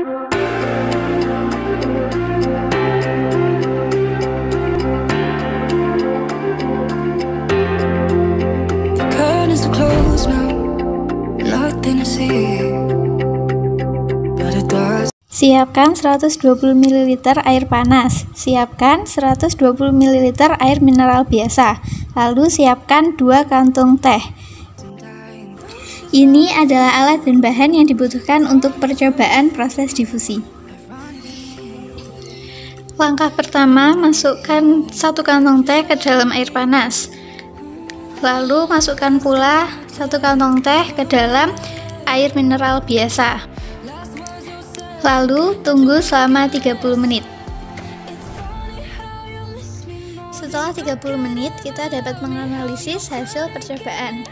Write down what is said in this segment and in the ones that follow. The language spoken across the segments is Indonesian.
Siapkan 120 ml air panas. Siapkan 120 ml air mineral biasa. Lalu siapkan 2 kantung teh. Ini adalah alat dan bahan yang dibutuhkan untuk percobaan proses difusi. Langkah pertama, masukkan 1 kantong teh ke dalam air panas. Lalu masukkan pula 1 kantong teh ke dalam air mineral biasa. Lalu tunggu selama 30 menit. Setelah 30 menit, kita dapat menganalisis hasil percobaan.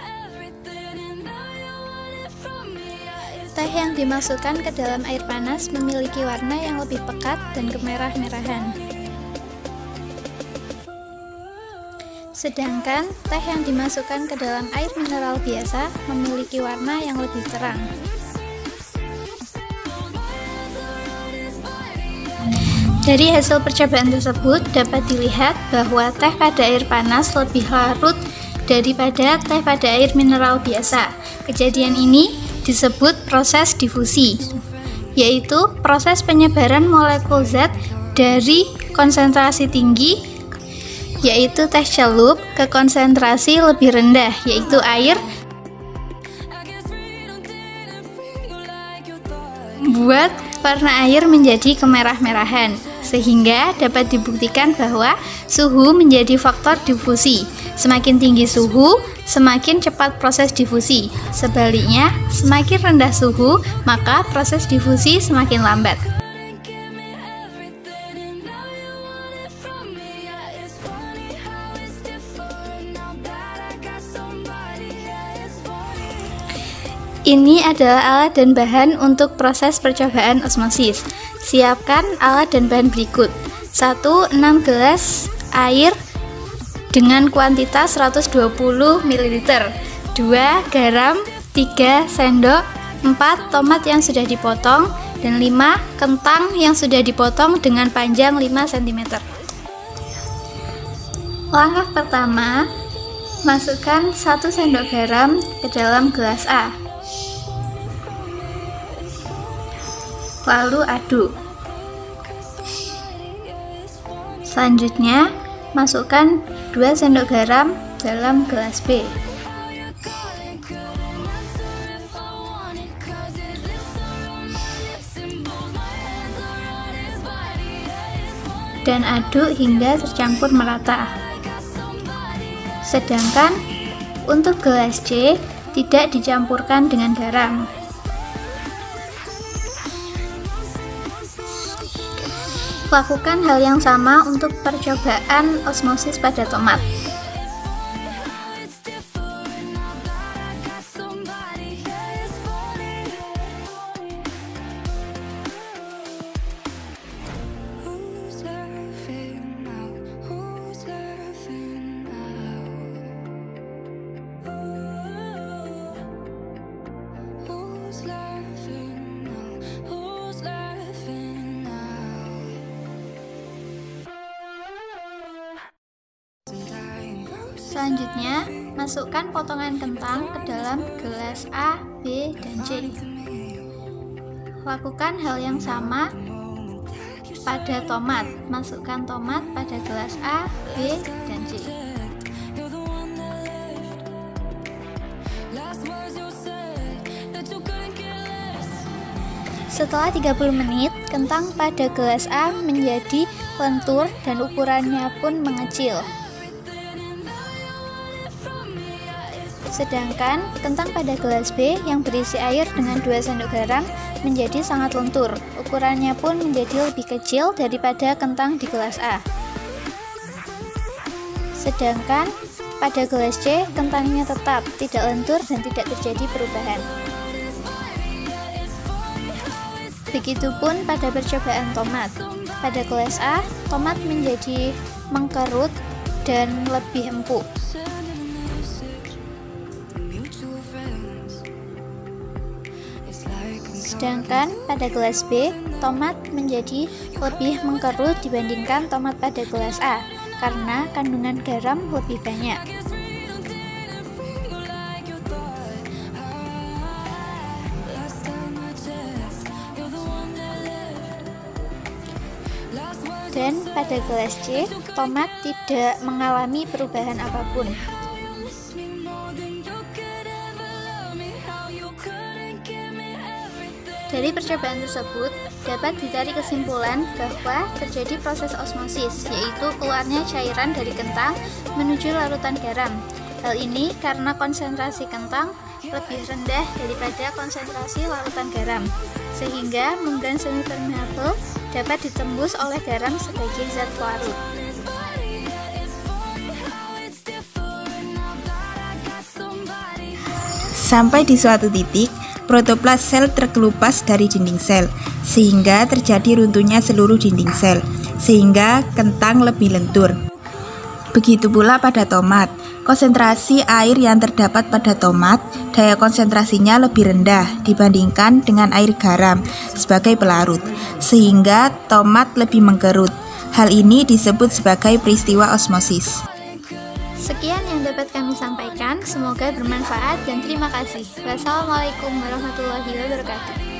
Teh yang dimasukkan ke dalam air panas memiliki warna yang lebih pekat dan kemerah-merahan. Sedangkan teh yang dimasukkan ke dalam air mineral biasa memiliki warna yang lebih terang. Dari hasil percobaan tersebut dapat dilihat bahwa teh pada air panas lebih larut daripada teh pada air mineral biasa. Kejadian ini disebut proses difusi, yaitu proses penyebaran molekul zat dari konsentrasi tinggi, yaitu teh celup, ke konsentrasi lebih rendah, yaitu air, buat warna air menjadi kemerah-merahan, sehingga dapat dibuktikan bahwa suhu menjadi faktor difusi. Semakin tinggi suhu, semakin cepat proses difusi. Sebaliknya, semakin rendah suhu, maka proses difusi semakin lambat. Ini adalah alat dan bahan untuk proses percobaan osmosis. Siapkan alat dan bahan berikut. 1. 6 gelas air dengan kuantitas 120 ml. 2. Garam 3 sendok. 4. Tomat yang sudah dipotong. Dan 5. Kentang yang sudah dipotong dengan panjang 5 cm. Langkah pertama, masukkan 1 sendok garam ke dalam gelas A. Lalu aduk. Selanjutnya, masukkan 2 sendok garam dalam gelas B. Dan aduk hingga tercampur merata. Sedangkan untuk gelas C tidak dicampurkan dengan garam. Lakukan hal yang sama untuk percobaan osmosis pada tomat. Selanjutnya, masukkan potongan kentang ke dalam gelas A, B, dan C. Lakukan hal yang sama pada tomat. Masukkan tomat pada gelas A, B, dan C. Setelah 30 menit, kentang pada gelas A menjadi lentur dan ukurannya pun mengecil. Sedangkan kentang pada gelas B yang berisi air dengan 2 sendok garam menjadi sangat lentur. Ukurannya pun menjadi lebih kecil daripada kentang di gelas A. Sedangkan pada gelas C, kentangnya tetap tidak lentur dan tidak terjadi perubahan. Begitupun pada percobaan tomat. Pada gelas A, tomat menjadi mengkerut dan lebih empuk. Sedangkan pada gelas B, tomat menjadi lebih mengkerut dibandingkan tomat pada gelas A karena kandungan garam lebih banyak. Dan pada gelas C, tomat tidak mengalami perubahan apapun. Dari percobaan tersebut, dapat ditarik kesimpulan bahwa terjadi proses osmosis, yaitu keluarnya cairan dari kentang menuju larutan garam. Hal ini karena konsentrasi kentang lebih rendah daripada konsentrasi larutan garam, sehingga membran semi-permeable dapat ditembus oleh garam sebagai zat pelarut. Sampai di suatu titik, protoplas sel terkelupas dari dinding sel, sehingga terjadi runtuhnya seluruh dinding sel, sehingga kentang lebih lentur. Begitu pula pada tomat, konsentrasi air yang terdapat pada tomat, daya konsentrasinya lebih rendah dibandingkan dengan air garam sebagai pelarut, sehingga tomat lebih mengkerut. Hal ini disebut sebagai peristiwa osmosis. Sekian yang dapat kami sampaikan, semoga bermanfaat dan terima kasih. Wassalamualaikum warahmatullahi wabarakatuh.